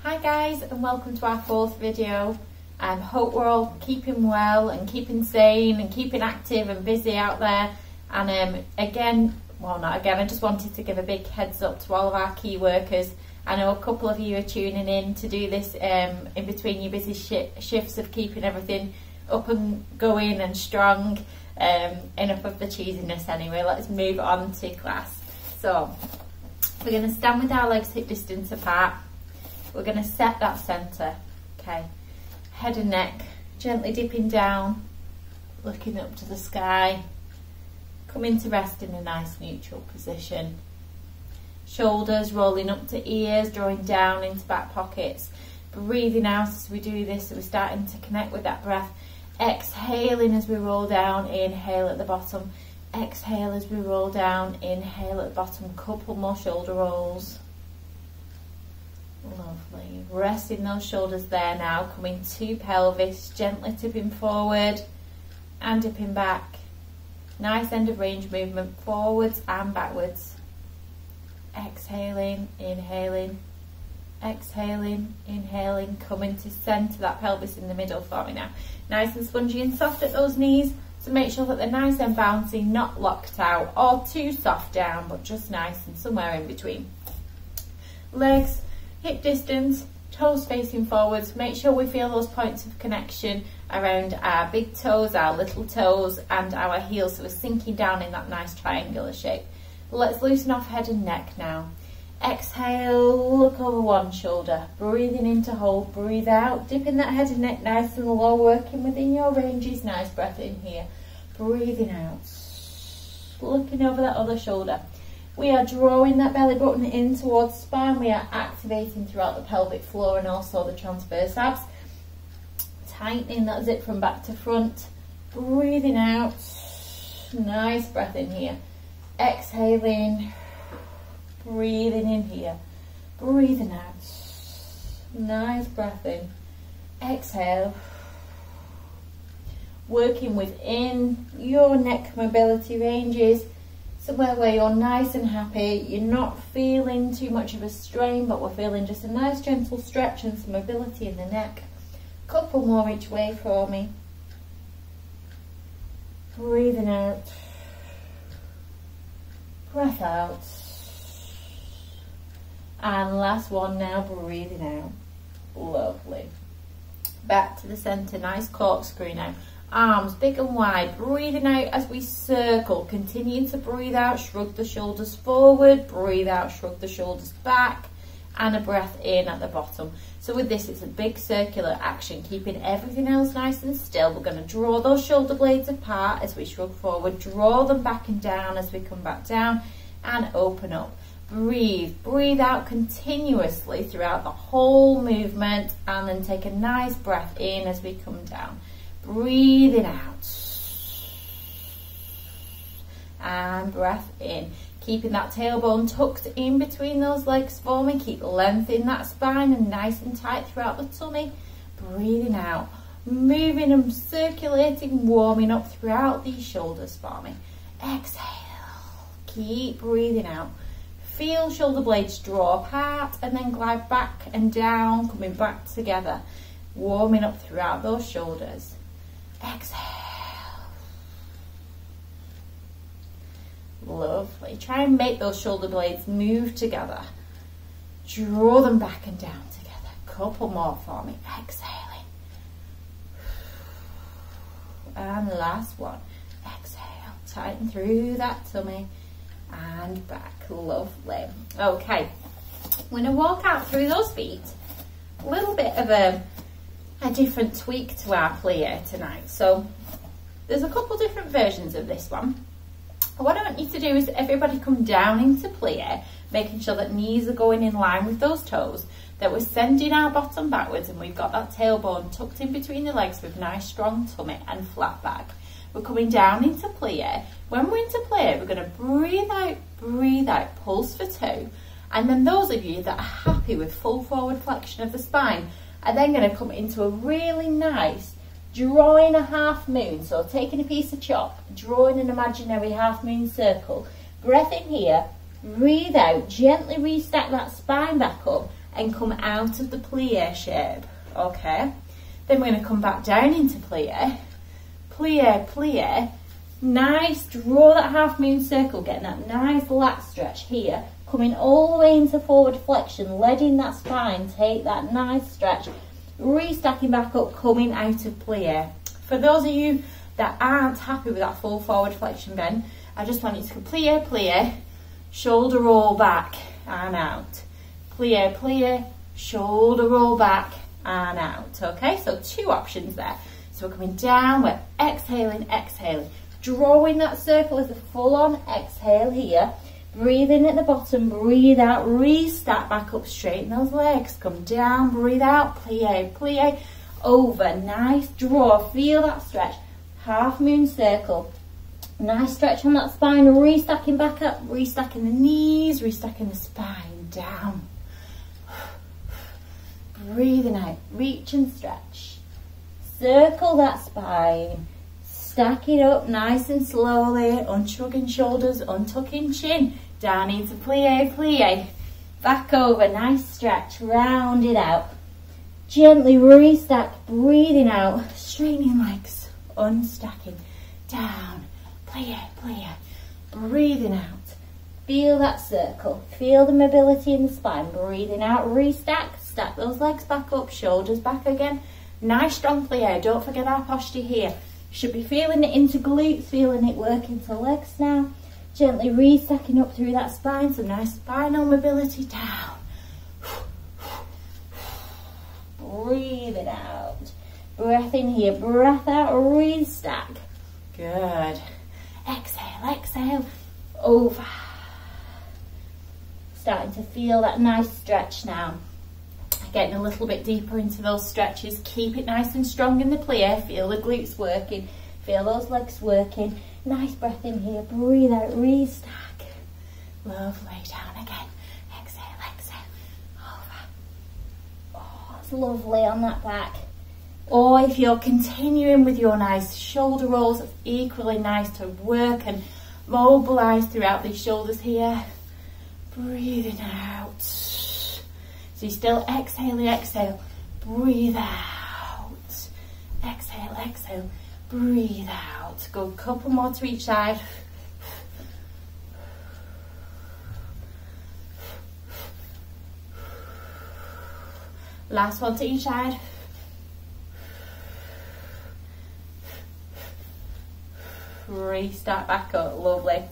Hi guys, and welcome to our fourth video. Hope we're all keeping well and keeping sane and keeping active and busy out there. And I just wanted to give a big heads up to all of our key workers. I know a couple of you are tuning in to do this in between your busy shifts of keeping everything up and going and strong. Enough of the cheesiness anyway, let's move on to class. So we're going to stand with our legs hip distance apart. We're going to set that centre, okay, head and neck gently dipping down, looking up to the sky, coming to rest in a nice neutral position. Shoulders rolling up to ears, drawing down into back pockets. Breathing out as we do this, so we're starting to connect with that breath. Exhaling as we roll down, inhale at the bottom. Exhale as we roll down, inhale at the bottom. Couple more shoulder rolls. Lovely. Resting those shoulders there now, coming to pelvis, gently tipping forward and dipping back. Nice end of range movement, forwards and backwards. Exhaling, inhaling, exhaling, inhaling, coming to centre that pelvis in the middle for me now. Nice and spongy and soft at those knees, so make sure that they're nice and bouncy, not locked out or too soft down, but just nice and somewhere in between. Legs hip distance, toes facing forwards. Make sure we feel those points of connection around our big toes, our little toes and our heels, so we're sinking down in that nice triangular shape. Let's loosen off head and neck now. Exhale, look over one shoulder, breathing in to hold, breathe out, dipping that head and neck nice and low, working within your ranges. Nice breath in here, breathing out, looking over that other shoulder. We are drawing that belly button in towards spine. We are activating throughout the pelvic floor and also the transverse abs. Tightening that zip from back to front. Breathing out. Nice breath in here. Exhaling. Breathing in here. Breathing out. Nice breath in. Exhale. Working within your neck mobility ranges. Somewhere where you're nice and happy, you're not feeling too much of a strain, but we're feeling just a nice gentle stretch and some mobility in the neck. Couple more each way for me. Breathing out. Breath out. And last one now, breathing out. Lovely. Back to the centre, nice corkscrew now. Arms big and wide, breathing out as we circle, continuing to breathe out, shrug the shoulders forward, breathe out, shrug the shoulders back, and a breath in at the bottom. So with this, it's a big circular action, keeping everything else nice and still. We're going to draw those shoulder blades apart as we shrug forward, draw them back and down as we come back down, and open up. Breathe, breathe out continuously throughout the whole movement, and then take a nice breath in as we come down. Breathing out and breath in, keeping that tailbone tucked in between those legs for me. Keep length in that spine and nice and tight throughout the tummy. Breathing out, moving and circulating, warming up throughout these shoulders for me. Exhale, keep breathing out. Feel shoulder blades draw apart and then glide back and down, coming back together, warming up throughout those shoulders. Exhale. Lovely. Try and make those shoulder blades move together. Draw them back and down together. Couple more for me. Exhaling. And last one. Exhale. Tighten through that tummy and back. Lovely. Okay. I'm going to walk out through those feet. A little bit of a different tweak to our plie tonight. So there's a couple different versions of this one. What I want you to do is everybody come down into plie, making sure that knees are going in line with those toes, that we're sending our bottom backwards and we've got that tailbone tucked in between the legs with nice strong tummy and flat back. We're coming down into plie. When we're into plie, we're going to breathe out, pulse for two. And then those of you that are happy with full forward flexion of the spine are then going to come into a really nice drawing a half moon. So taking a piece of chalk, drawing an imaginary half moon circle. Breath in here, breathe out, gently restack that spine back up and come out of the plie shape, okay? Then we're going to come back down into plie, plie, plie. Nice, draw that half moon circle, getting that nice lat stretch here, coming all the way into forward flexion, letting that spine take that nice stretch, restacking back up, coming out of plie. For those of you that aren't happy with that full forward flexion bend, I just want you to go plie, plie, shoulder roll back and out. Plie, plie, shoulder roll back and out. Okay, so 2 options there. So we're coming down, we're exhaling, exhaling. Drawing that circle as a full-on exhale here. Breathe in at the bottom, breathe out, restack back up, straighten those legs. Come down, breathe out, plie, plie, over. Nice draw, feel that stretch. Half moon circle. Nice stretch on that spine, restacking back up, restacking the knees, restacking the spine, down. Breathing out, reach and stretch. Circle that spine. Stack it up nice and slowly, unshrugging shoulders, untucking chin, down into plie, plie, back over, nice stretch, round it out. Gently restack, breathing out, straightening legs, unstacking, down, plie, plie, breathing out. Feel that circle, feel the mobility in the spine, breathing out, restack, stack those legs back up, shoulders back again. Nice strong plie, don't forget our posture here. Should be feeling it into glutes, feeling it work into legs now. Gently restacking up through that spine, some nice spinal mobility, down. Breathing out. Breath in here, breath out, restack. Good. Exhale, exhale, over. Starting to feel that nice stretch now. Getting a little bit deeper into those stretches. Keep it nice and strong in the plie. Feel the glutes working. Feel those legs working. Nice breath in here. Breathe out. Restack. Lovely. Down again. Exhale, exhale. Over. Oh, it's lovely on that back. Or if you're continuing with your nice shoulder rolls, it's equally nice to work and mobilise throughout these shoulders here. Breathing out. So you're still exhaling, exhale, breathe out. Exhale, exhale, breathe out. Go a couple more to each side. Last one to each side. Restart back up, lovely.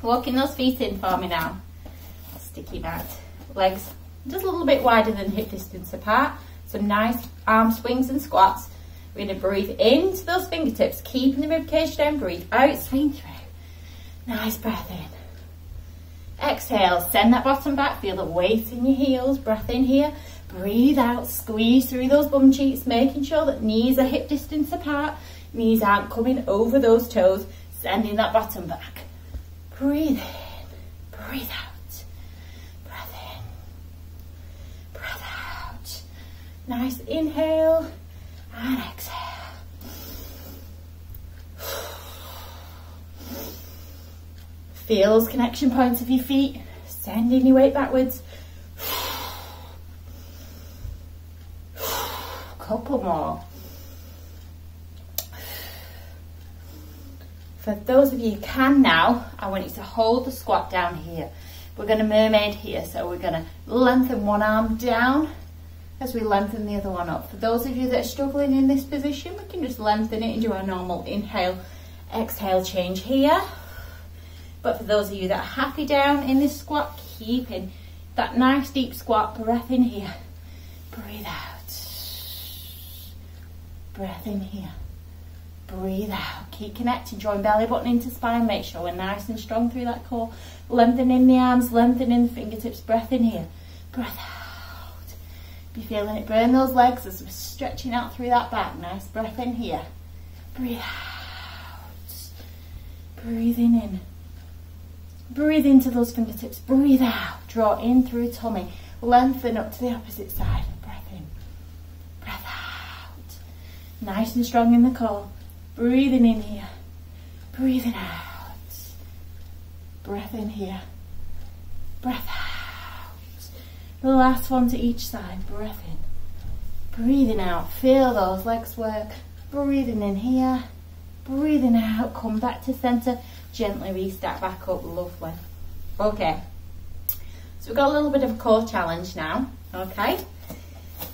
Walking those feet in for me now. Sticky mat, legs just a little bit wider than hip distance apart. Some nice arm swings and squats. We're going to breathe into those fingertips, keeping the ribcage down. Breathe out, swing through. Nice breath in. Exhale, send that bottom back. Feel the weight in your heels. Breath in here. Breathe out, squeeze through those bum cheeks, making sure that knees are hip distance apart. Knees aren't coming over those toes. Sending that bottom back. Breathe in, breathe out. Nice inhale and exhale. Feel those connection points of your feet, sending your weight backwards. Couple more. For those of you who can now, I want you to hold the squat down here. We're going to mermaid here, so we're going to lengthen one arm down as we lengthen the other one up. For those of you that are struggling in this position, we can just lengthen it and do our normal inhale, exhale change here. But for those of you that are happy down in this squat, keeping that nice deep squat, breath in here, breathe out. Breath in here, breathe out. Keep connecting, drawing belly button into spine, make sure we're nice and strong through that core. Lengthening the arms, lengthening the fingertips, breath in here, breath out. Be feeling it burn those legs as we're stretching out through that back. Nice breath in here. Breathe out. Breathing in. Breathe into those fingertips. Breathe out. Draw in through tummy. Lengthen up to the opposite side. Breath in. Breath out. Nice and strong in the core. Breathing in here. Breathing out. Breath in here. Breath out. The last one to each side. Breath in. Breathing out. Feel those legs work. Breathing in here. Breathing out. Come back to centre. Gently restart back up. Lovely. Okay. So we've got a little bit of a core challenge now. Okay.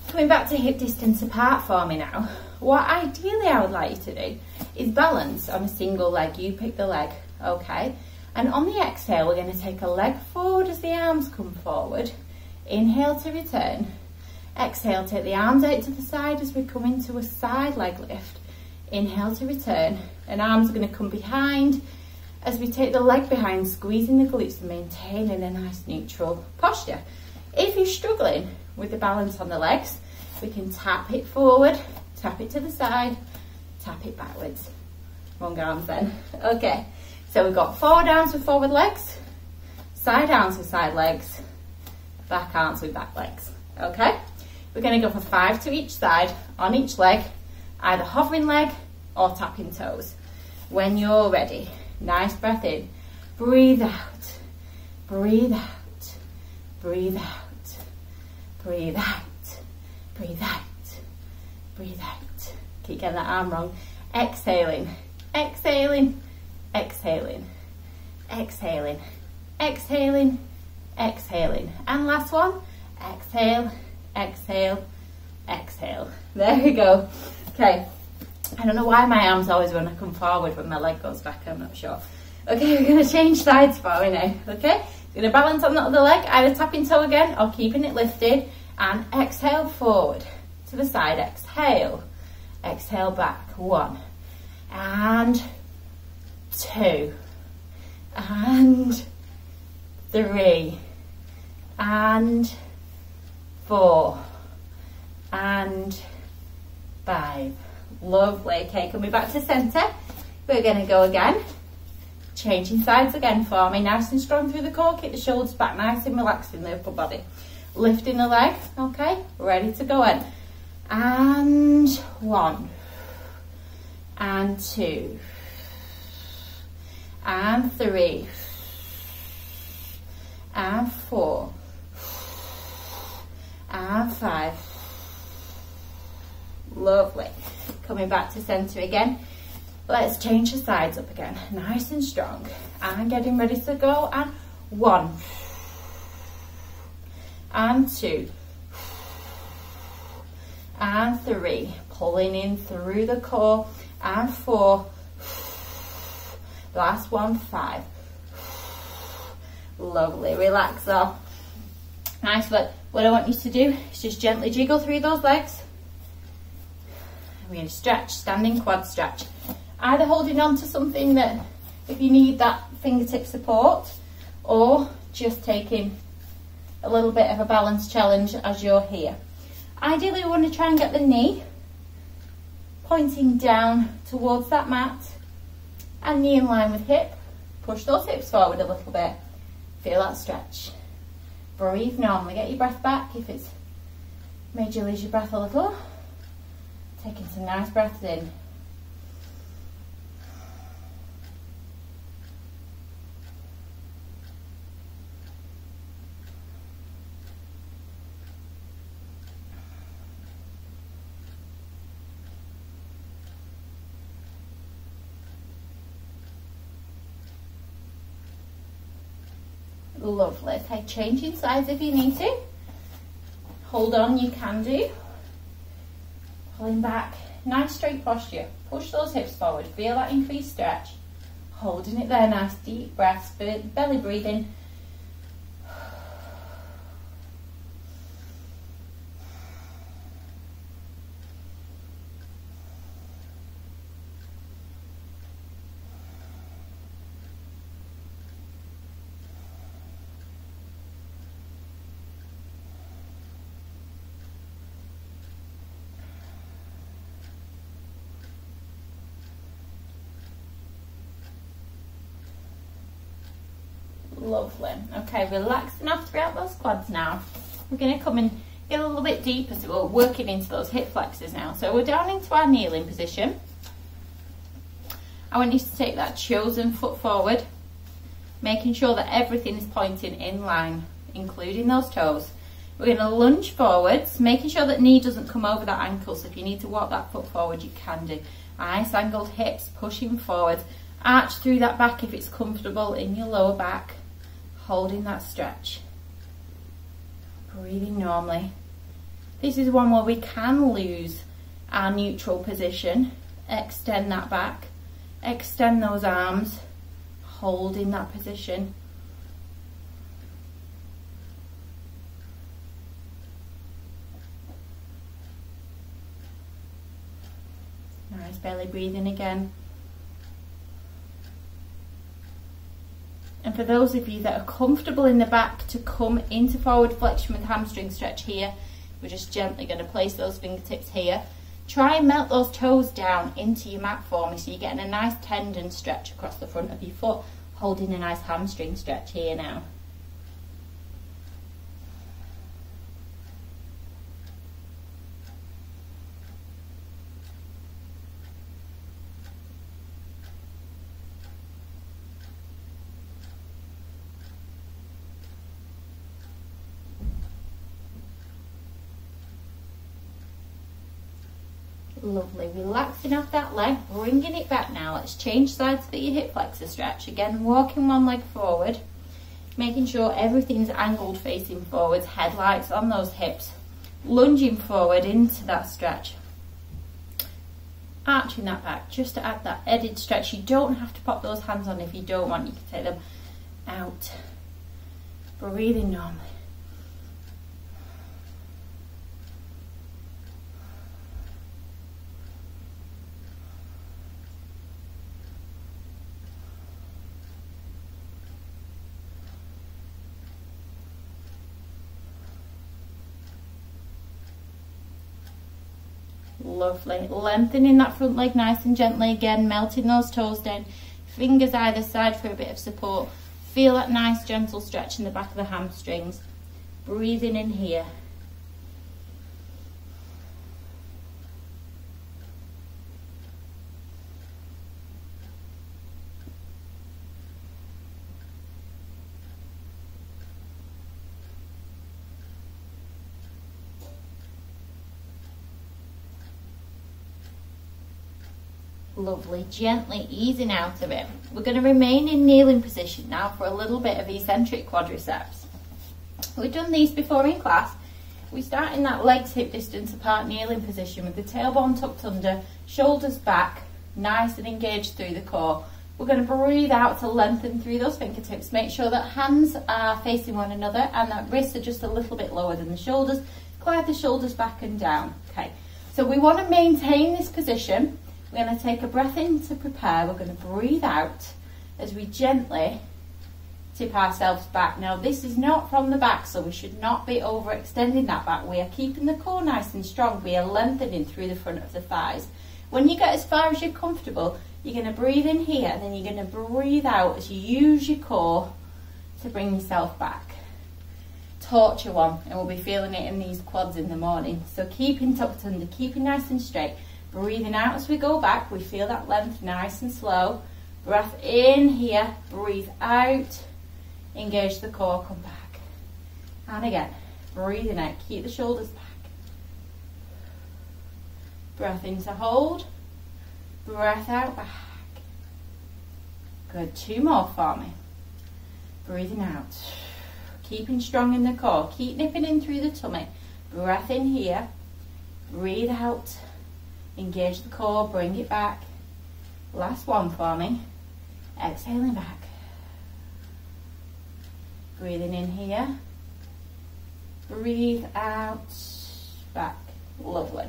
Coming back to hip distance apart for me now. What ideally I would like you to do is balance on a single leg. You pick the leg. Okay. And on the exhale, we're going to take a leg forward as the arms come forward. Inhale to return. Exhale, take the arms out to the side as we come into a side leg lift. Inhale to return. And arms are going to come behind as we take the leg behind, squeezing the glutes and maintaining a nice neutral posture. If you're struggling with the balance on the legs, we can tap it forward, tap it to the side, tap it backwards. Wrong arms then. Okay, so we've got forward arms with forward legs, side arms with side legs, back arms with back legs. Okay, we're going to go for 5 to each side on each leg, either hovering leg or tapping toes. When you're ready, nice breath in, breathe out, breathe out, breathe out, breathe out, breathe out, breathe out. Keep getting that arm wrong. Exhaling, exhaling, exhaling, exhaling, exhaling, exhaling. And last one, exhale, exhale, exhale. There we go. Okay. I don't know why my arms always want to come forward when my leg goes back, I'm not sure. Okay, we're going to change sides for me now, okay? We're going to balance on the other leg, either tapping toe again or keeping it lifted, and exhale forward to the side, exhale, exhale back, 1, and 2, and 3, and 4, and 5. Lovely. Okay, coming back to centre. We're going to go again. Changing sides again for me. Nice and strong through the core. Keep the shoulders back, nice and relaxed in the upper body. Lifting the leg. Okay, ready to go in. And 1. And 2. And 3. And 4. And 5. Lovely. Coming back to centre again. Let's change the sides up again. Nice and strong. And getting ready to go. And 1. And 2. And 3. Pulling in through the core. And 4. Last one, 5. Lovely. Relax off. Nice. But what I want you to do is just gently jiggle through those legs. We're going to stretch, standing quad stretch. Either holding on to something that, if you need that fingertip support, or just taking a little bit of a balance challenge as you're here. Ideally, we want to try and get the knee pointing down towards that mat, and knee in line with hip. Push those hips forward a little bit. Feel that stretch. Breathe normally. Get your breath back if it's made you lose your breath a little. Taking some nice breaths in. Lovely. Okay, changing sides if you need to. Hold on, you can do. Pulling back, nice straight posture. Push those hips forward, feel that increased stretch. Holding it there, nice deep breaths, belly breathing. Lovely. Okay, relaxing off throughout those quads now. We're going to come and get a little bit deeper, so we're working into those hip flexors now. So we're down into our kneeling position. I want you to take that chosen foot forward, making sure that everything is pointing in line, including those toes. We're going to lunge forwards, making sure that knee doesn't come over that ankle. So if you need to walk that foot forward, you can do. Nice angled hips, pushing forwards. Arch through that back if it's comfortable in your lower back. Holding that stretch. Breathing normally. This is one where we can lose our neutral position. Extend that back. Extend those arms. Holding that position. Nice belly breathing again. And for those of you that are comfortable in the back to come into forward flexion with hamstring stretch here, we're just gently going to place those fingertips here. Try and melt those toes down into your mat for me so you're getting a nice tendon stretch across the front of your foot, holding a nice hamstring stretch here now. Lovely, relaxing off that leg, bringing it back now. Let's change sides for your hip flexor stretch. Again, walking one leg forward, making sure everything's angled facing forwards, headlights on those hips, lunging forward into that stretch. Arching that back, just to add that edged stretch. You don't have to pop those hands on if you don't want, you can take them out. Breathing normally. Lovely, lengthening that front leg nice and gently again, melting those toes down, fingers either side for a bit of support. Feel that nice gentle stretch in the back of the hamstrings. Breathing in here. Lovely, gently easing out of it. We're going to remain in kneeling position now for a little bit of eccentric quadriceps. We've done these before in class. We start in that legs hip distance apart kneeling position with the tailbone tucked under, shoulders back, nice and engaged through the core. We're going to breathe out to lengthen through those fingertips. Make sure that hands are facing one another and that wrists are just a little bit lower than the shoulders. Glide the shoulders back and down. Okay, so we want to maintain this position. We're going to take a breath in to prepare. We're going to breathe out as we gently tip ourselves back. Now this is not from the back, so we should not be overextending that back. We are keeping the core nice and strong. We are lengthening through the front of the thighs. When you get as far as you're comfortable, you're going to breathe in here and then you're going to breathe out as you use your core to bring yourself back. Torture one, and we'll be feeling it in these quads in the morning. So keeping tucked under, keeping nice and straight. Breathing out as we go back, we feel that length nice and slow. Breath in here, breathe out, engage the core, come back. And again, breathing out, keep the shoulders back. Breath in to hold, breath out, back. Good, 2 more for me. Breathing out, keeping strong in the core, keep nipping in through the tummy. Breath in here, breathe out. Engage the core, bring it back. Last one for me. Exhaling back. Breathing in here. Breathe out, back. Lovely.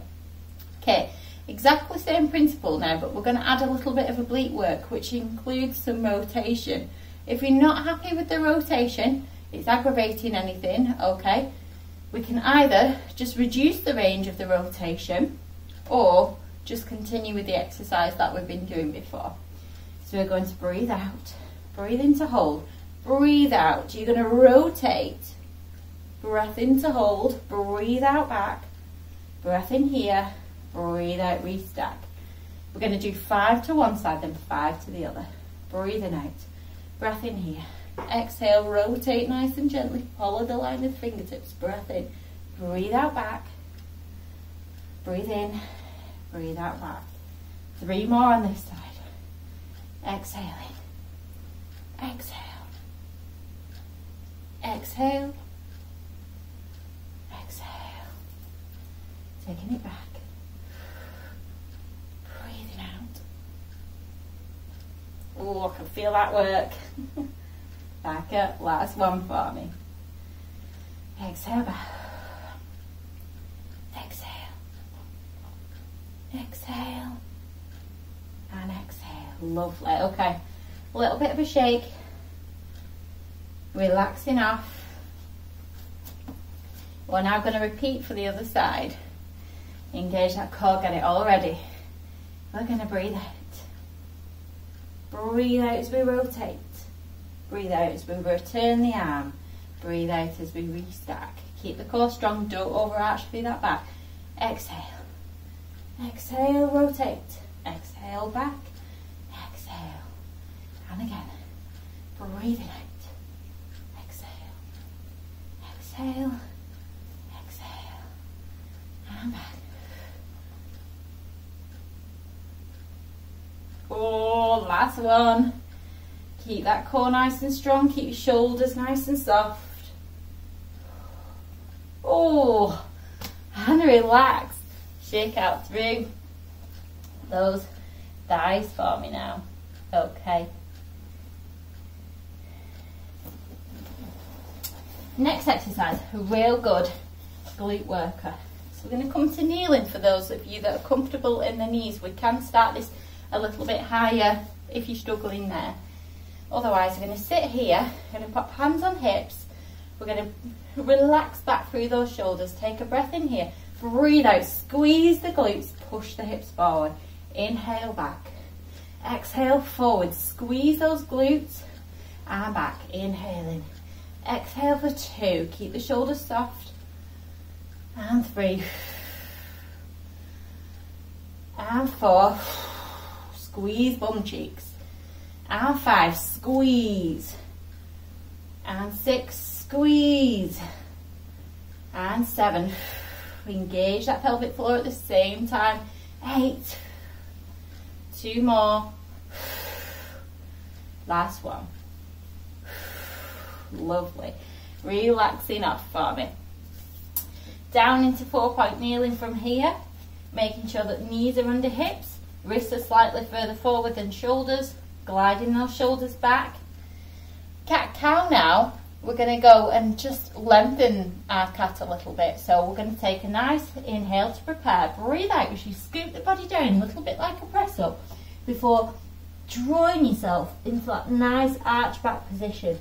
Okay, exactly same principle now, but we're going to add a little bit of oblique work, which includes some rotation. If you're not happy with the rotation, it's aggravating anything, okay, we can either just reduce the range of the rotation or just continue with the exercise that we've been doing before. So we're going to breathe out, breathe in to hold, breathe out. You're going to rotate, breath in to hold, breathe out back, breath in here, breathe out, restack. We're going to do 5 to one side, then 5 to the other. Breathing out, breath in here, Exhale, rotate nice and gently. Follow the line of fingertips. Breath in. Breathe out back. Breathe in. Breathe out back. 3 more on this side. Exhaling. Exhale. Exhale. Exhale. Taking it back. Breathing out. Oh, I can feel that work. Back up. Last one for me. Exhale back. Exhale. Exhale. And exhale. Lovely. Okay. A little bit of a shake. Relaxing off. We're now going to repeat for the other side. Engage that core, get it all ready. We're going to breathe out. Breathe out as we rotate. Breathe out as we return the arm. Breathe out as we restack. Keep the core strong, don't overarch through that back. Exhale. Exhale, rotate. Exhale back. Exhale. And again. Breathing out. Exhale. Exhale. Exhale. And back. Oh, last one. Keep that core nice and strong. Keep your shoulders nice and soft. Oh, and relax. Shake out through those thighs for me now. Okay. Next exercise, a real good glute worker. So we're going to come to kneeling for those of you that are comfortable in the knees. We can start this a little bit higher if you're struggling there. Otherwise, we're going to sit here, we're going to pop hands on hips, we're going to relax back through those shoulders, take a breath in here, breathe out, squeeze the glutes, push the hips forward, inhale back, exhale forward, squeeze those glutes, and back, inhaling, exhale for 2, keep the shoulders soft, and 3, and 4, squeeze bum cheeks, and 5, squeeze, and 6, squeeze, and 7, engage that pelvic floor at the same time, 8, 2 more, last one, lovely, relaxing off for me, down into 4-point kneeling from here, making sure that knees are under hips, wrists are slightly further forward than shoulders, gliding those shoulders back. Cat-cow now, we're going to go and just lengthen our cat a little bit. So we're going to take a nice inhale to prepare. Breathe out as you scoop the body down, a little bit like a press-up, before drawing yourself into that nice arch back position.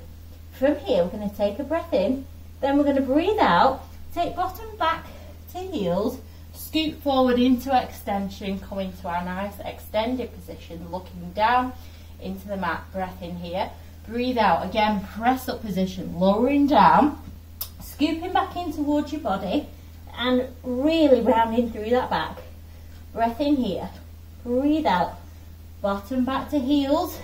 From here, we're going to take a breath in, then we're going to breathe out, take bottom back to heels, scoop forward into extension, come into our nice extended position, looking down into the mat. Breath in here, breathe out, again press up position, lowering down, scooping back in towards your body and really rounding through that back. Breath in here, breathe out, bottom back to heels,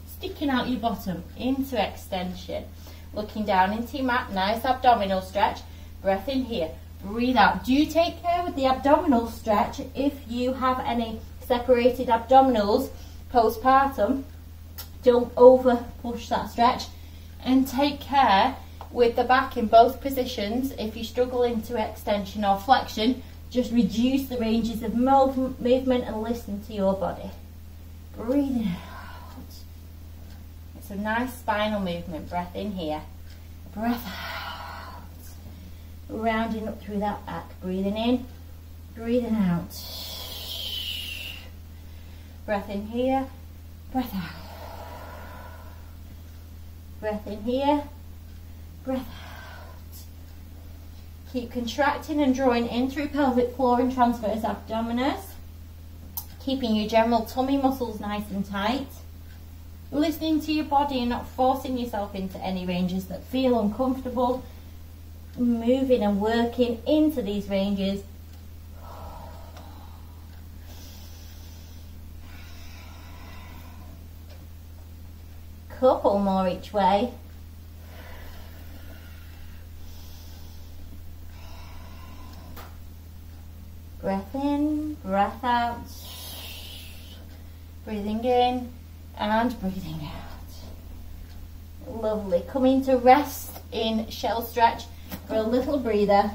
sticking out your bottom into extension, looking down into your mat, nice abdominal stretch. Breath in here, breathe out. Do take care with the abdominal stretch if you have any separated abdominals postpartum. Don't over push that stretch, and take care with the back in both positions. If you struggle into extension or flexion, just reduce the ranges of movement and listen to your body. Breathing out. It's a nice spinal movement. Breath in here, breath out, rounding up through that back. Breathing in, breathing out. Breath in here, breath out. Breath in here, breath out. Keep contracting and drawing in through pelvic floor and transverse abdominis. Keeping your general tummy muscles nice and tight. Listening to your body and not forcing yourself into any ranges that feel uncomfortable. Moving and working into these ranges. Couple more each way. breath out. Breathing in and breathing out. Lovely. Coming to rest in shell stretch for a little breather.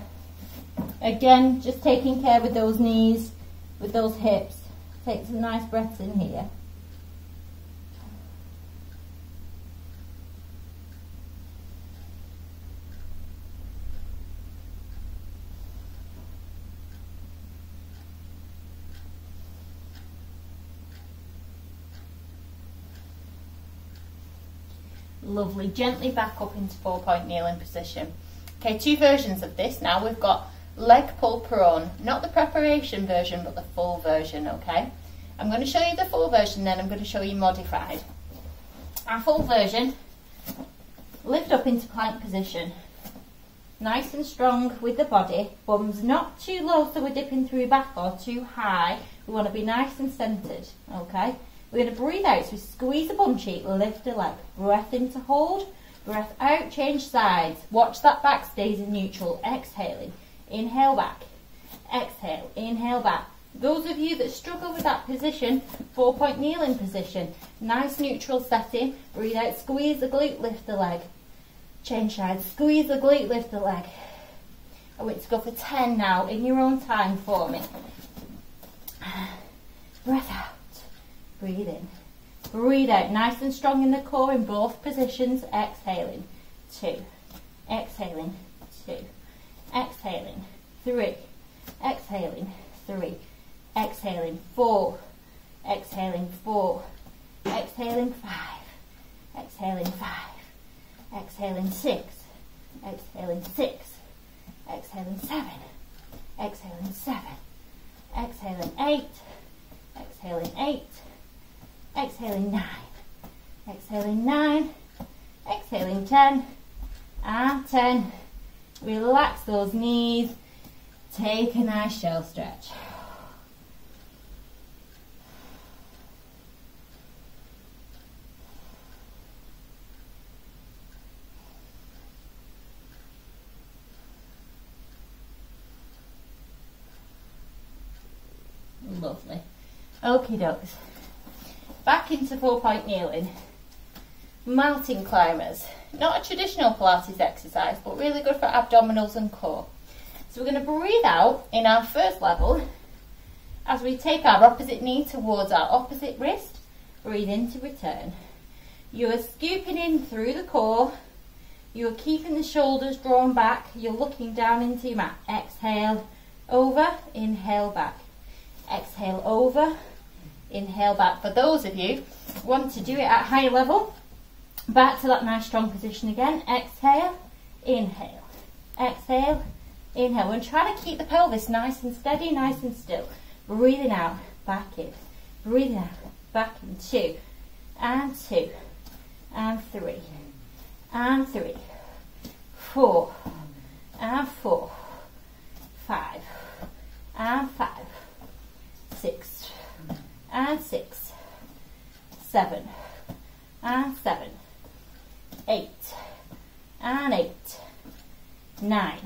Again, just taking care with those knees, with those hips. Take some nice breaths in here. Lovely. Gently back up into 4-point kneeling position. Okay, 2 versions of this now. We've got leg pull prone, not the preparation version but the full version, okay? I'm going to show you the full version, then I'm going to show you modified. Our full version, lift up into plank position. Nice and strong with the body, bums not too low so we're dipping through back or too high. We want to be nice and centred, okay? We're going to breathe out, so we squeeze the bum cheek, lift the leg, breath in to hold, breath out, change sides. Watch that back stays in neutral, exhaling. Inhale back, exhale, inhale back. Those of you that struggle with that position, 4-point kneeling position, nice neutral setting, breathe out, squeeze the glute, lift the leg. Change sides, squeeze the glute, lift the leg. I want you to go for 10 now, in your own time for me. Breath out, breathe in, breathe out, nice and strong in the core in both positions, exhaling, 2, exhaling, 2. Exhaling, 3, exhaling, 3, exhaling, 4, exhaling, 4, exhaling, 5, exhaling, 5, exhaling, 6, exhaling, 6, exhaling, 7, exhaling, 7, exhaling, 8, exhaling, 8, exhaling, 9, exhaling, 9, exhaling, 10, and 10. Relax those knees. Take a nice shell stretch. Lovely. Okie dokes. Back into 4-point kneeling. Mountain climbers. Not a traditional Pilates exercise, but really good for abdominals and core. So we're going to breathe out in our first level as we take our opposite knee towards our opposite wrist. Breathe in to return. You are scooping in through the core. You are keeping the shoulders drawn back. You're looking down into your mat. Exhale, over, inhale back. Exhale, over, inhale back. For those of you who want to do it at high level, back to that nice strong position again. Exhale, inhale, exhale, inhale. We're trying to keep the pelvis nice and steady, nice and still. Breathing out, back in. Breathing out, back in. 2, and 2, and 3, and 3, 4, and 4, 5, and 5, 6, and 6, 7, and 7, 8, and 8, 9,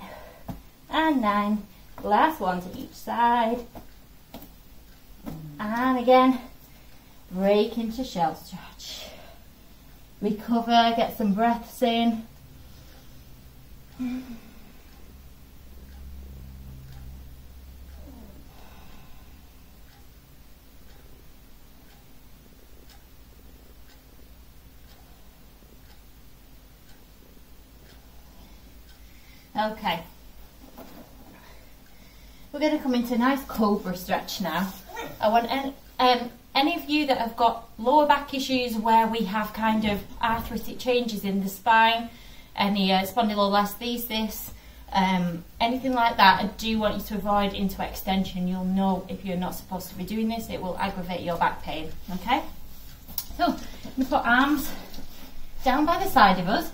and 9. Last one to each side. And again, break into shell stretch. Recover, get some breaths in. Okay, we're going to come into a nice cobra stretch now. I want any of you that have got lower back issues where we have kind of arthritic changes in the spine, any spondylolisthesis, anything like that, I do want you to avoid into extension. You'll know if you're not supposed to be doing this, it will aggravate your back pain, okay? So, we put arms down by the side of us.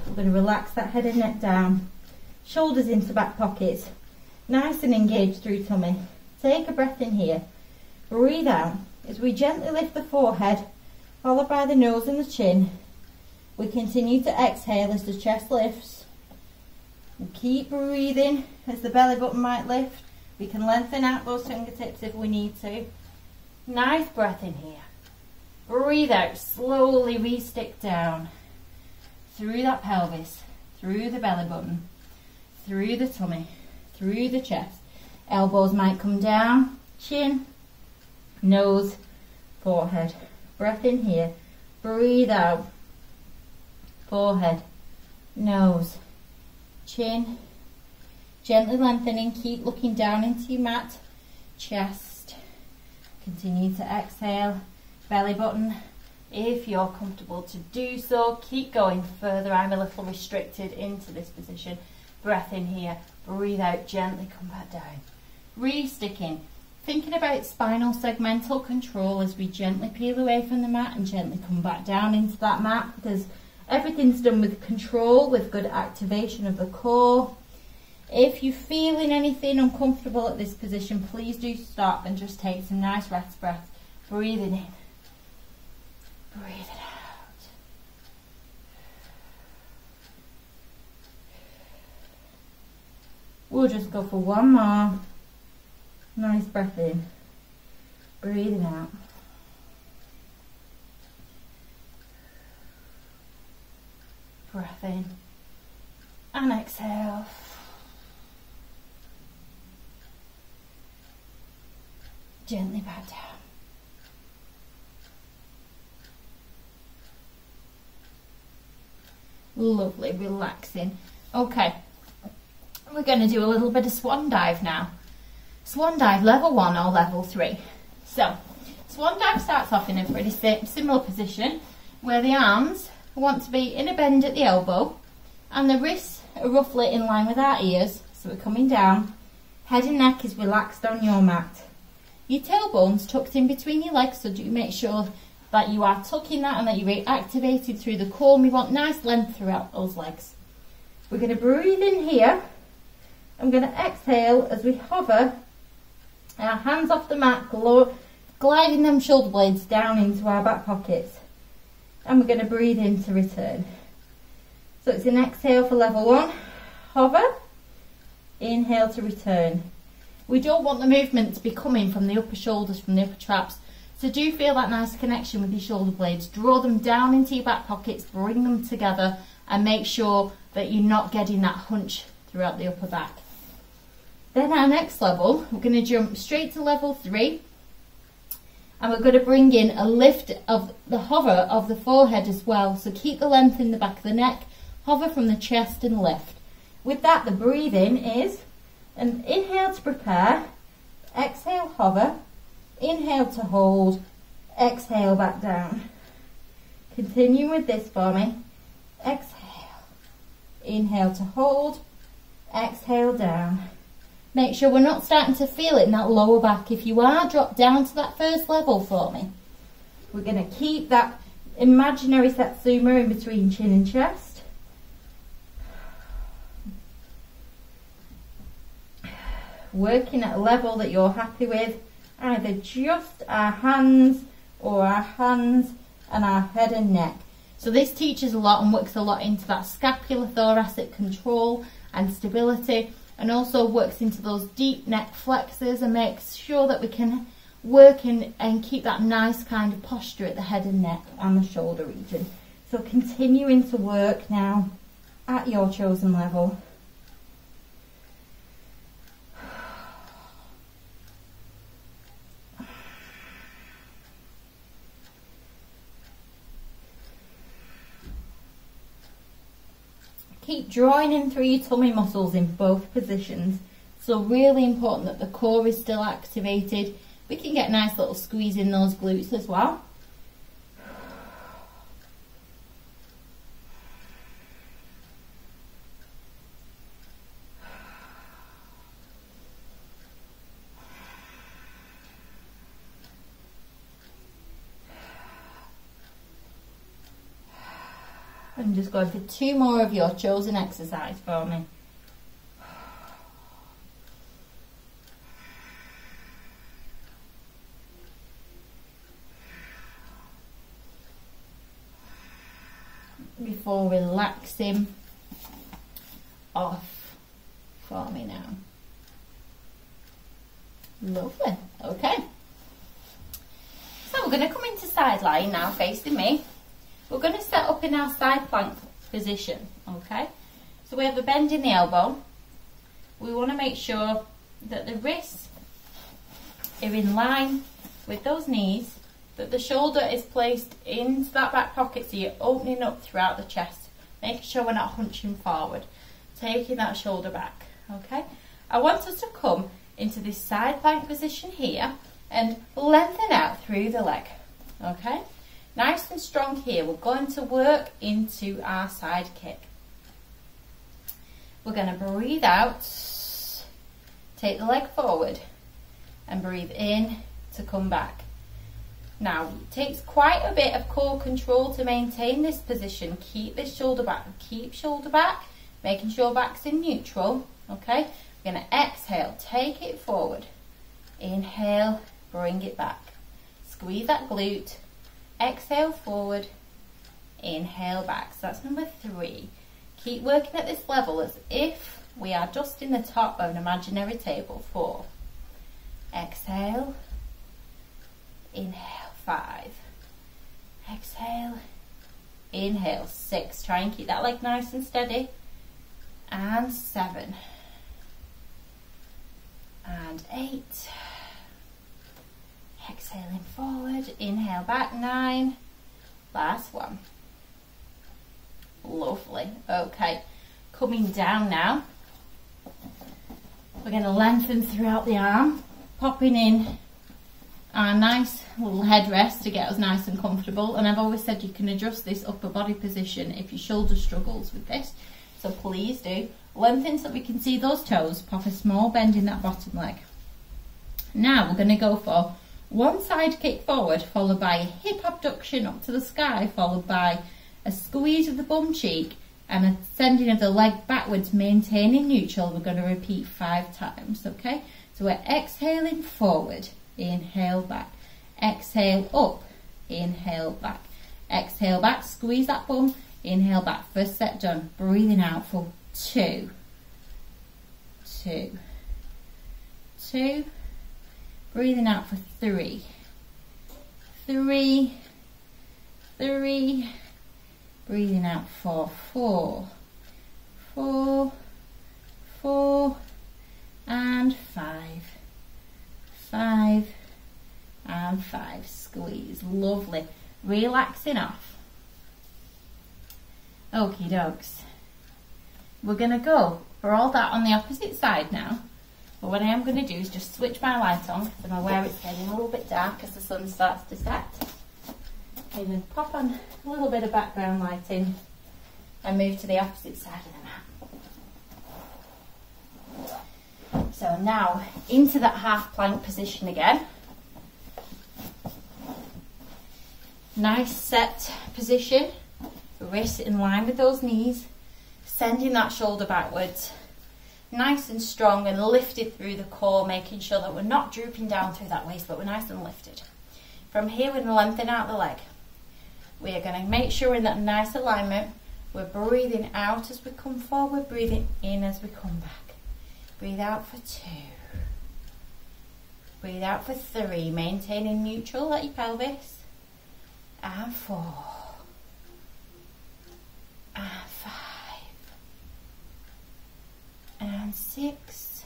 We're going to relax that head and neck down, shoulders into back pockets, nice and engaged through tummy. Take a breath in here, breathe out as we gently lift the forehead, followed by the nose and the chin. We continue to exhale as the chest lifts. And keep breathing as the belly button might lift. We can lengthen out those fingertips if we need to. Nice breath in here. Breathe out, slowly re-stick down. Through that pelvis, through the belly button, through the tummy, through the chest. Elbows might come down, chin, nose, forehead. Breath in here. Breathe out. Forehead, nose, chin. Gently lengthening. Keep looking down into your mat. Chest. Continue to exhale. Belly button. If you're comfortable to do so, keep going further. I'm a little restricted into this position. Breath in here. Breathe out. Gently come back down. Re-sticking. Thinking about spinal segmental control as we gently peel away from the mat and gently come back down into that mat, because everything's done with control, with good activation of the core. If you're feeling anything uncomfortable at this position, please do stop and just take some nice rest breaths. Breathing in. Breathing out. We'll just go for one more. Nice breath in. Breathing out. Breath in. And exhale. Gently back down. Lovely, relaxing. Okay, we're going to do a little bit of swan dive now. Swan dive level 1 or level 3. So, swan dive starts off in a pretty similar position where the arms want to be in a bend at the elbow and the wrists are roughly in line with our ears. So we're coming down. Head and neck is relaxed on your mat. Your tailbone's tucked in between your legs, so do make sure that you are tucking that and that you're activated through the core. And we want nice length throughout those legs. We're going to breathe in here. I'm going to exhale as we hover our hands off the mat, gliding them shoulder blades down into our back pockets. And we're going to breathe in to return. So it's an exhale for level 1. Hover. Inhale to return. We don't want the movement to be coming from the upper shoulders, from the upper traps. So do feel that nice connection with your shoulder blades. Draw them down into your back pockets, bring them together, and make sure that you're not getting that hunch throughout the upper back. Then our next level, we're going to jump straight to level 3. And we're going to bring in a lift of the hover of the forehead as well. So keep the length in the back of the neck, hover from the chest and lift. With that, the breathing is an inhale to prepare, exhale, hover, inhale to hold, exhale back down. Continue with this for me. Exhale, inhale to hold, exhale down. Make sure we're not starting to feel it in that lower back. If you are, drop down to that first level for me. We're going to keep that imaginary satsuma in between chin and chest. Working at a level that you're happy with, either just our hands or our hands and our head and neck. So this teaches a lot and works a lot into that scapulothoracic control and stability, and also works into those deep neck flexors and makes sure that we can work in and keep that nice kind of posture at the head and neck and the shoulder region. So continuing to work now at your chosen level. Keep drawing in through your tummy muscles in both positions. So really important that the core is still activated. We can get a nice little squeeze in those glutes as well. I'm just going for 2 more of your chosen exercise for me. Before relaxing off for me now. Lovely. Okay. So we're going to come into side lying now, facing me. We're going to set up in our side plank position, okay? So we have a bend in the elbow. We want to make sure that the wrists are in line with those knees, that the shoulder is placed into that back pocket so you're opening up throughout the chest, making sure we're not hunching forward, taking that shoulder back, okay? I want us to come into this side plank position here and lengthen out through the leg, okay? Nice and strong here. We're going to work into our side kick. We're going to breathe out, take the leg forward and breathe in to come back. Now, it takes quite a bit of core control to maintain this position. Keep this shoulder back, keep shoulder back, making sure back's in neutral, okay? We're going to exhale, take it forward. Inhale, bring it back. Squeeze that glute. Exhale forward, inhale back. So that's number 3. Keep working at this level as if we are just in the top of an imaginary table. 4. Exhale, inhale, 5. Exhale, inhale, 6. Try and keep that leg nice and steady. And 7. And 8. Exhaling forward, inhale back, 9, last one. Lovely. Okay, coming down now. We're going to lengthen throughout the arm, popping in our nice little headrest to get us nice and comfortable. And I've always said you can adjust this upper body position if your shoulder struggles with this. So please do. Lengthen so we can see those toes, pop a small bend in that bottom leg. Now we're going to go for one side kick forward, followed by a hip abduction up to the sky, followed by a squeeze of the bum cheek and a sending of the leg backwards, maintaining neutral. We're going to repeat 5 times, okay? So we're exhaling forward, inhale back, exhale up, inhale back, exhale back, squeeze that bum, inhale back. First set done. Breathing out for 2, 2, 2. Breathing out for 3, 3, 3. Breathing out for 4, 4, 4, and 5, 5, and 5. Squeeze. Lovely. Relaxing off. Okie dokes. We're going to go for all that on the opposite side now. But what I am going to do is just switch my light on because I'm aware it's getting a little bit dark as the sun starts to set. And then pop on a little bit of background lighting and move to the opposite side of the mat. So now into that half plank position again. Nice set position, wrists in line with those knees, sending that shoulder backwards. Nice and strong and lifted through the core, making sure that we're not drooping down through that waist, but we're nice and lifted. From here, we're going to lengthen out the leg. We are going to make sure we're in that nice alignment. We're breathing out as we come forward, breathing in as we come back. Breathe out for 2. Breathe out for 3, maintaining neutral at your pelvis. And 4. And 5. And 6.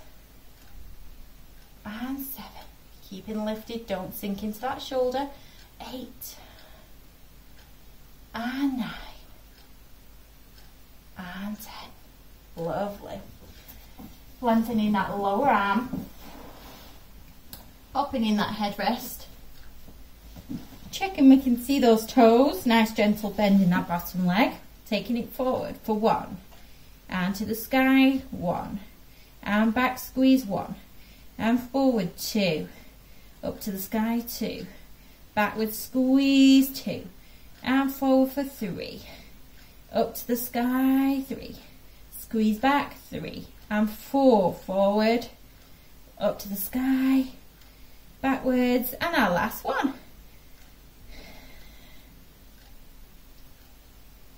And 7. Keeping lifted, don't sink into that shoulder. 8. And 9. And 10. Lovely. Lengthening that lower arm. Popping in that headrest. Checking we can see those toes. Nice gentle bend in that bottom leg. Taking it forward for 1. And to the sky, 1. And back squeeze, 1. And forward, 2. Up to the sky, 2. Backward squeeze, 2. And forward for 3. Up to the sky, 3. Squeeze back, 3. And 4. Forward. Up to the sky. Backwards. And our last one.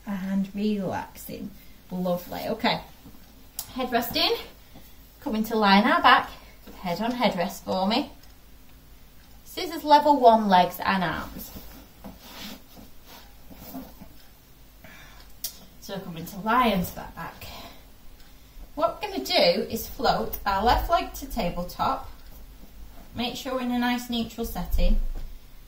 And relaxing. Lovely. Okay. Head rest in. Coming to lie on our back. Head on headrest for me. Scissors level 1 legs and arms. So we're coming to lie onto that back. What we're going to do is float our left leg to tabletop. Make sure we're in a nice neutral setting.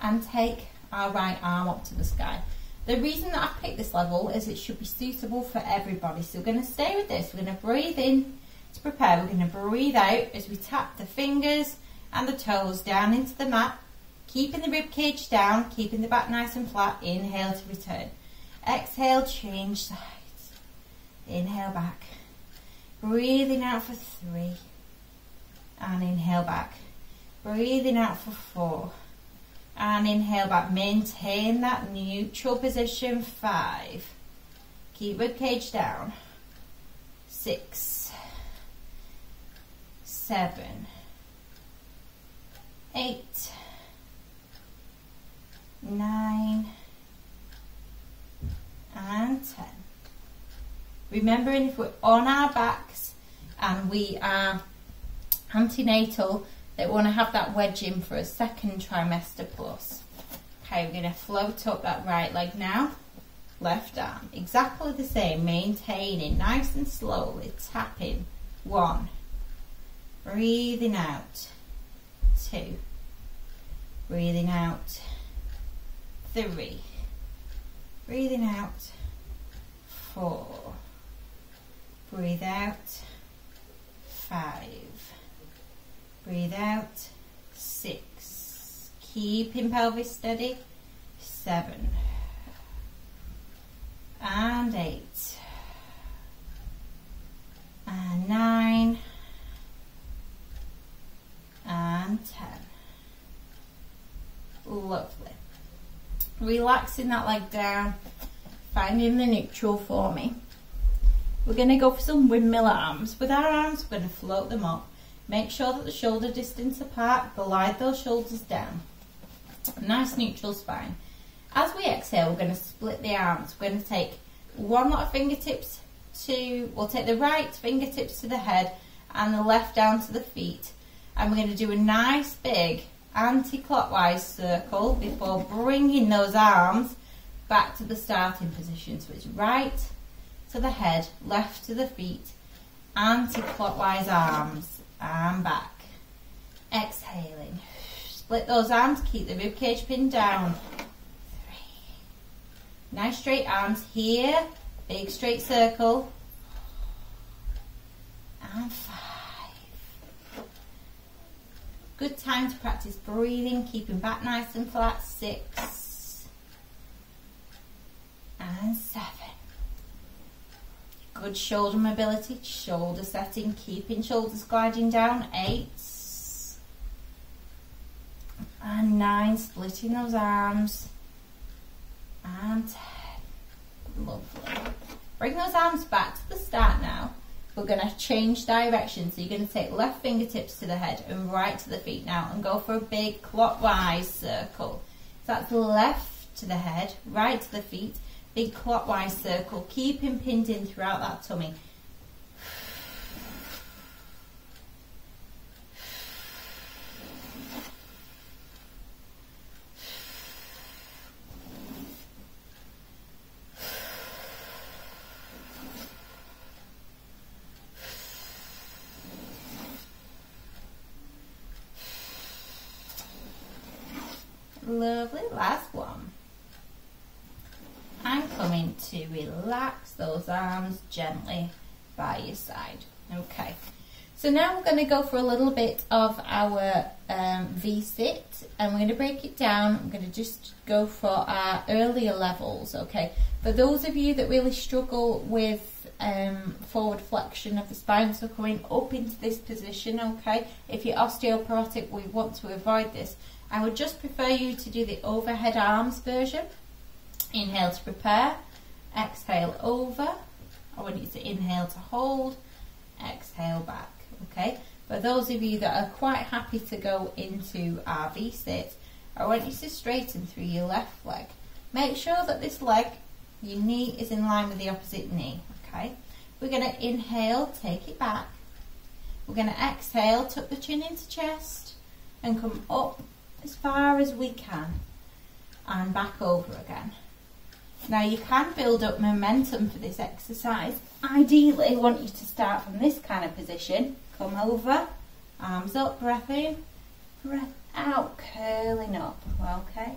And take our right arm up to the sky. The reason that I picked this level is it should be suitable for everybody. So we're going to stay with this. We're going to breathe in to prepare. We're going to breathe out as we tap the fingers and the toes down into the mat. Keeping the rib cage down, keeping the back nice and flat. Inhale to return. Exhale, change sides. Inhale back. Breathing out for 3. And inhale back. Breathing out for 4. And inhale back. Maintain that neutral position. 5. Keep rib cage down. 6. 7. 8. 9. And 10. Remembering if we're on our backs and we are antenatal, that we want to have that wedge in for a second trimester plus. Okay, we're going to float up that right leg now. Left arm, exactly the same, maintaining nice and slowly, tapping. 1. Breathing out. 2. Breathing out. 3. Breathing out. 4. Breathe out. 5. Breathe out. 6. Keeping pelvis steady. 7. And 8. And 9. And 10. Lovely. Relaxing that leg down, finding the neutral for me. We're going to go for some windmill arms. With our arms, we're going to float them up. Make sure that the shoulder distance apart, glide those shoulders down. Nice neutral spine. As we exhale, we're going to split the arms. We're going to take one lot of fingertips we'll take the right fingertips to the head and the left down to the feet. And we're going to do a nice big anti-clockwise circle before bringing those arms back to the starting position. So it's right to the head, left to the feet, anti-clockwise arms and back. Exhaling. Split those arms, keep the ribcage pinned down. 3. Nice straight arms here, big straight circle. And 5. Good time to practice breathing, keeping back nice and flat. 6. And 7. Good shoulder mobility, shoulder setting, keeping shoulders gliding down. 8. And 9, splitting those arms. And 10. Lovely. Bring those arms back to the start now. We're going to change direction. So you're going to take left fingertips to the head and right to the feet now and go for a big clockwise circle. So that's left to the head, right to the feet, big clockwise circle, keeping pinned in throughout that tummy. Lovely, last one. I'm coming to relax those arms gently by your side. Okay, so now we're going to go for a little bit of our V-sit, and we're going to break it down. I'm going to just go for our earlier levels, okay? For those of you that really struggle with forward flexion of the spine, so coming up into this position, okay? If you're osteoporotic, we want to avoid this. I would just prefer you to do the overhead arms version. Inhale to prepare, exhale over. I want you to inhale to hold, exhale back, okay? For those of you that are quite happy to go into our V-sit, I want you to straighten through your left leg. Make sure that this leg, your knee is in line with the opposite knee, okay? We're going to inhale, take it back. We're going to exhale, tuck the chin into chest and come up as far as we can and back over again. Now you can build up momentum for this exercise. Ideally, I want you to start from this kind of position. Come over, arms up, breath in, breath out, curling up, okay?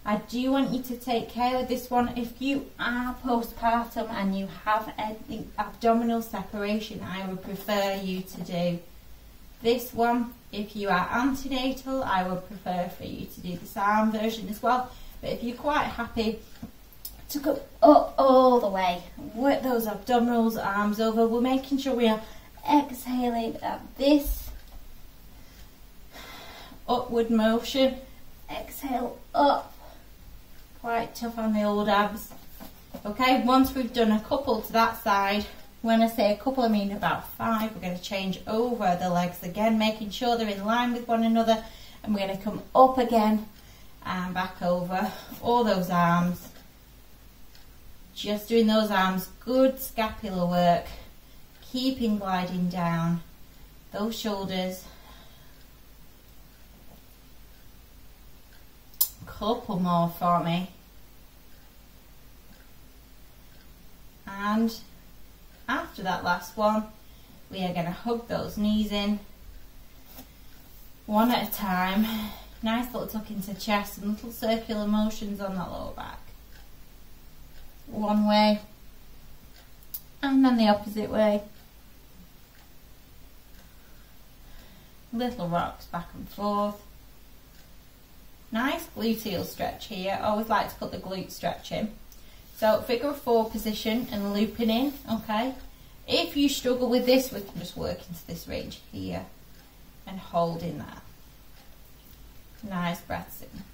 I do want you to take care with this one. If you are postpartum and you have any abdominal separation, I would prefer you to do this one. If you are antenatal, I would prefer for you to do this arm version as well. But if you're quite happy to go up all the way, work those abdominals, arms over, we're making sure we are exhaling at this upward motion. Exhale up. Quite tough on the old abs. Okay, once we've done a couple to that side, when I say a couple I mean about 5, we're going to change over the legs again, making sure they're in line with one another, and we're going to come up again and back over. All those arms, just doing those arms, good scapular work, keeping gliding down those shoulders. Couple more for me, and after that last one we are going to hug those knees in one at a time. Nice little tuck into chest and little circular motions on that lower back, one way and then the opposite way. Little rocks back and forth. Nice gluteal stretch here. I always like to put the glute stretch in. So figure of 4 position and looping in, okay? If you struggle with this, we can just work into this range here and holding that. Nice breaths in.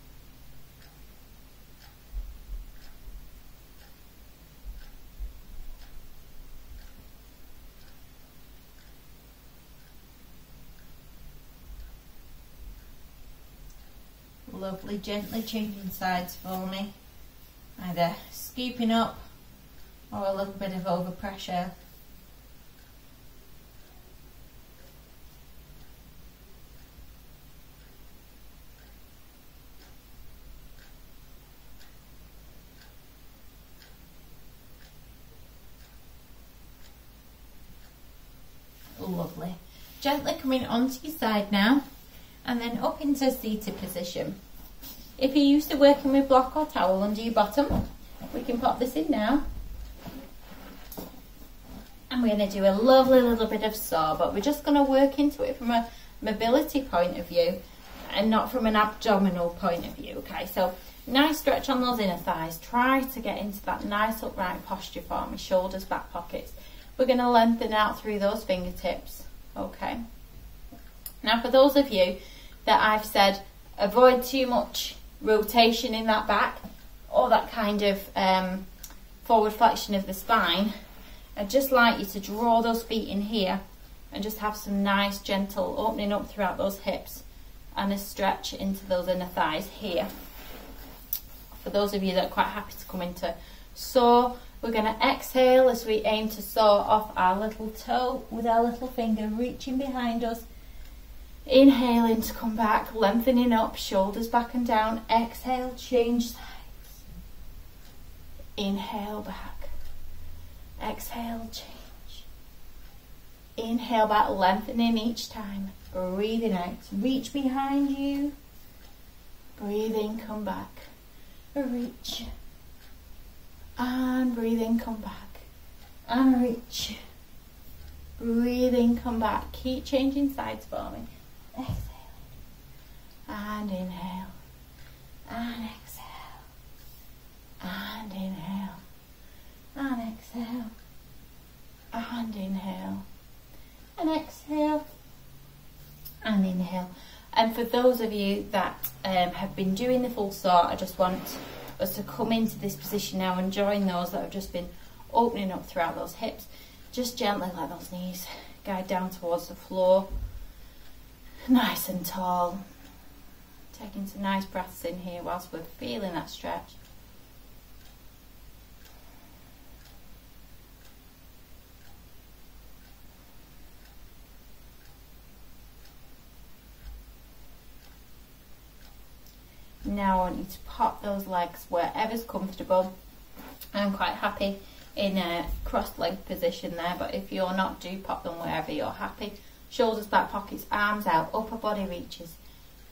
Lovely, gently changing sides for me, either scooping up or a little bit of overpressure. Lovely. Gently coming onto your side now and then up into seated position. If you're used to working with block or towel under your bottom, we can pop this in now. And we're going to do a lovely little bit of saw, but we're just going to work into it from a mobility point of view and not from an abdominal point of view. Okay, so nice stretch on those inner thighs. Try to get into that nice upright posture for me, shoulders, back pockets. We're going to lengthen out through those fingertips. Okay. Now for those of you that I've said avoid too much rotation in that back or that kind of forward flexion of the spine, I'd just like you to draw those feet in here and just have some nice gentle opening up throughout those hips and a stretch into those inner thighs here. For those of you that are quite happy to come into saw, we're going to exhale as we aim to saw off our little toe with our little finger reaching behind us. Inhaling to come back, lengthening up, shoulders back and down. Exhale, change sides. Inhale back. Exhale, change. Inhale back, lengthening each time. Breathing out. Reach behind you. Breathe in, come back. Reach. And breathe in, come back. And reach. Breathe in, come back. Keep changing sides for me. Exhale. And inhale. And exhale. And inhale. And exhale. And inhale. And exhale. And inhale. And for those of you that have been doing the full saw, I just want us to come into this position now and join those that have just been opening up throughout those hips. Just gently let those knees guide down towards the floor. Nice and tall. Taking some nice breaths in here whilst we're feeling that stretch. Now I want you to pop those legs wherever's comfortable. I'm quite happy in a crossed leg position there, but if you're not, do pop them wherever you're happy. Shoulders back pockets, arms out, upper body reaches.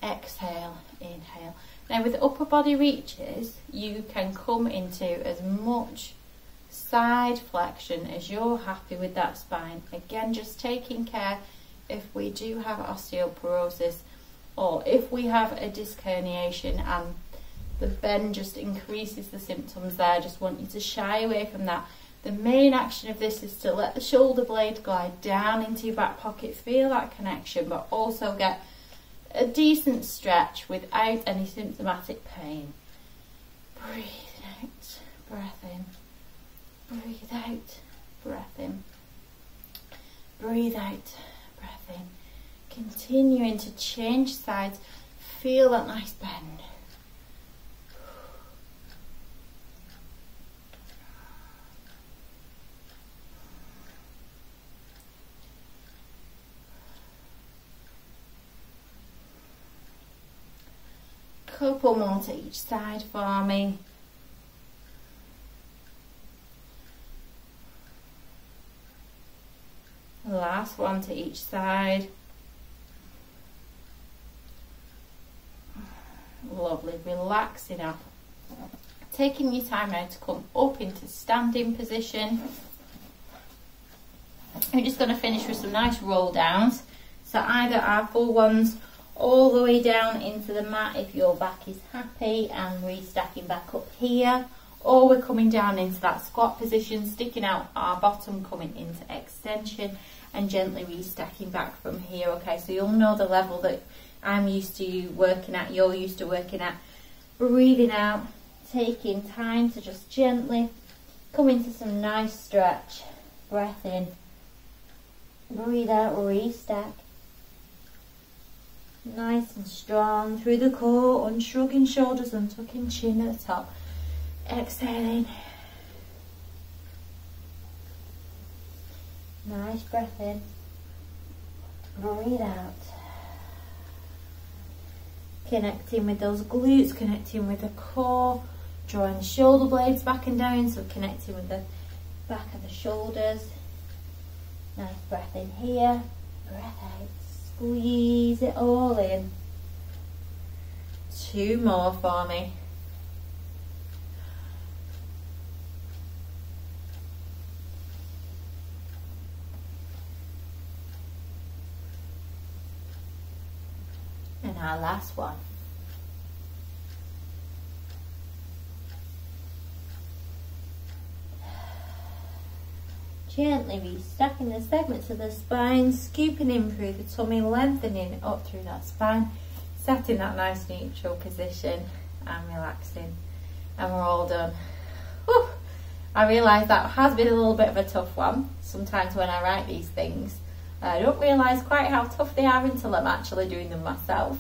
Exhale, inhale. Now with upper body reaches, you can come into as much side flexion as you're happy with that spine. Again, just taking care if we do have osteoporosis, or if we have a disc herniation and the bend just increases the symptoms there. I just want you to shy away from that. The main action of this is to let the shoulder blade glide down into your back pocket, feel that connection, but also get a decent stretch without any symptomatic pain. Breathe out, breath in. Breathe out, breath in. Breathe out, breath in. Continuing to change sides. Feel that nice bend. Couple more to each side for me. Last one to each side. Lovely, relaxing up. Taking your time now to come up into standing position. I'm just going to finish with some nice roll downs. So either our full ones all the way down into the mat if your back is happy, and restacking back up here, or we're coming down into that squat position, sticking out our bottom, coming into extension and gently restacking back from here. Okay, so you'll know the level that I'm used to working at, you're used to working at. Breathing out, taking time to just gently come into some nice stretch. Breath in, breathe out, restack. Nice and strong through the core, unshrugging shoulders, untucking chin at the top. Exhaling. Nice breath in. Breathe out. Connecting with those glutes, connecting with the core, drawing the shoulder blades back and down, so connecting with the back of the shoulders. Nice breath in here, breath out. Squeeze it all in. 2 more for me. And our last one. Gently restacking the segments of the spine, scooping in through the tummy, lengthening up through that spine, setting that nice neutral position and relaxing. And we're all done. Whew. I realise that has been a little bit of a tough one. Sometimes when I write these things, I don't realise quite how tough they are until I'm actually doing them myself.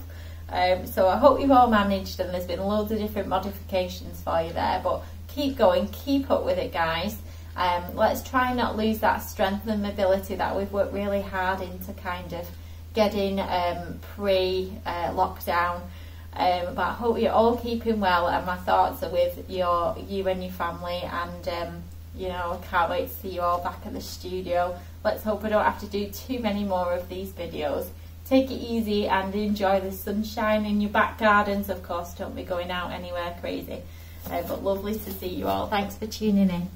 So I hope you've all managed, and there's been loads of different modifications for you there, but keep going, keep up with it, guys. Let's try not lose that strength and mobility that we've worked really hard into kind of getting pre-lockdown. But I hope you're all keeping well, and my thoughts are with you and your family, and you know, I can't wait to see you all back at the studio. Let's hope I don't have to do too many more of these videos. Take it easy and enjoy the sunshine in your back gardens. Of course, don't be going out anywhere crazy. But lovely to see you all. Thanks for tuning in.